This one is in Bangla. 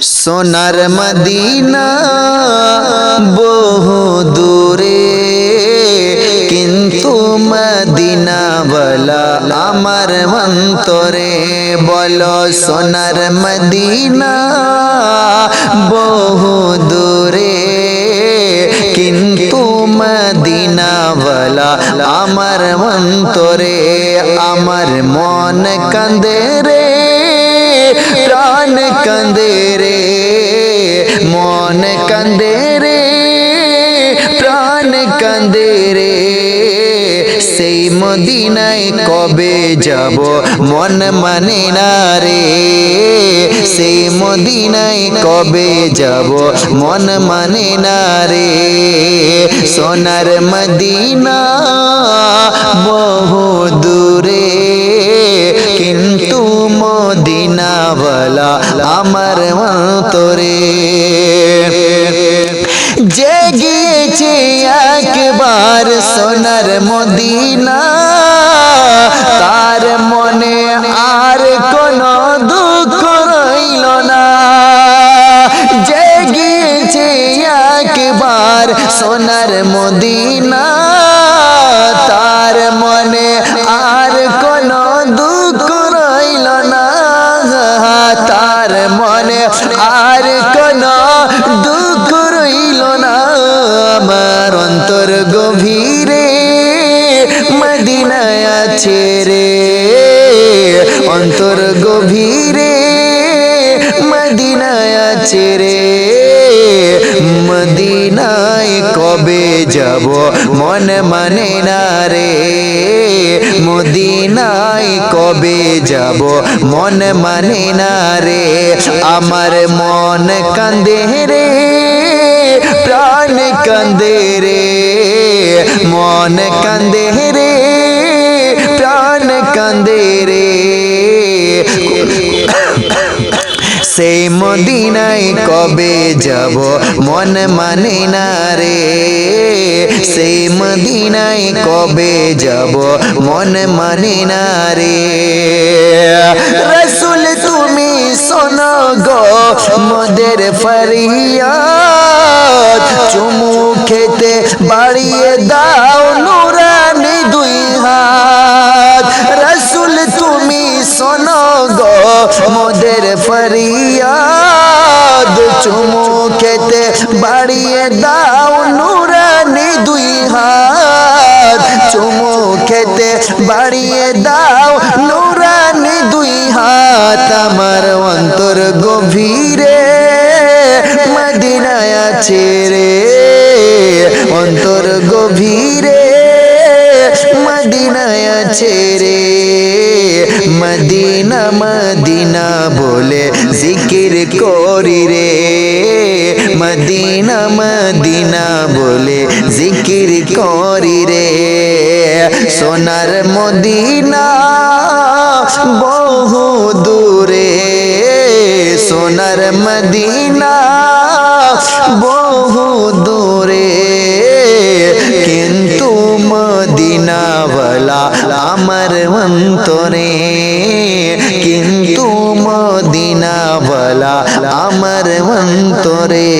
সোনার মদিনা বহু দূরে, কিন্তু মদিনাওয়ালা আমার অন্তরে। বলো সোনার মদিনা বহু দূরে, কিন্তু মদিনাওয়ালা আমার অন্তরে। আমার মন কাঁদে রে, প্রাণ কাঁদে রে, মন কাঁদে রে, প্রাণ কাঁদে রে। সেই মদিনায় কবে যাব মন মানে না রে, সেই মদিনায় কবে যাব মন মানে না রে। সোনার মদিনা বহু দূরে, কিন্তু মদিনাওয়ালা আমার অন্তরে। যে গিয়েছে একবার সোনার মদিনা, তার মনে আর কোনো দুঃখ রইল না। যে গিয়েছে একবার সোনার মদিনা, তার মনে আর কোনো দুঃখ রইল না, তার মনে আর কোনো দুঃখ রইল না। আমার অন্তর গভীরে মদিনায় আছে রে, অন্তর গভীরে মদিনায় আছে রে। মদিনায় কবে যাব মন মানে না রে, মদিনায় কবে যাব মন মানে না রে। আমার মন কাঁদে রে, প্রাণ কাঁদে রে, মন কাঁদে রে, প্রাণ কাঁদে রে। সেই মদিনায় কবে যাব মন মানে না রে, সেই মদিনায় কবে যাব মন মানে না রে। রসুল তুমি শোনো গো মোদের ফরিয়াদ, চুমু খেতে বাড়িয়ে দাও নুরানি দুই হাত। রসুল তুমি শোনো গো মোদের ফরিয়াদ, চুমু খেতে বাড়িয়ে দাও নুরানি দুই হাত। চুমু খেতে বাড়িয়ে দাও নুরানি দুই হাত। আমার অন্তর গভীরে মদিনায় আছে রে, অন্তর গভীরে মদিনায় আছে রে। মদিনা মদিনা বলে জিকির করি রে, মদিনা মদিনা বলে জিকির করি রে। সোনার মদিনা বহু দূরে, সোনার মদিনা বহু দূরে, কিন্তু মদিনাওয়ালা আমার অন্তরে, কিন্তু মদিনাওয়ালা আমার অন্তরে।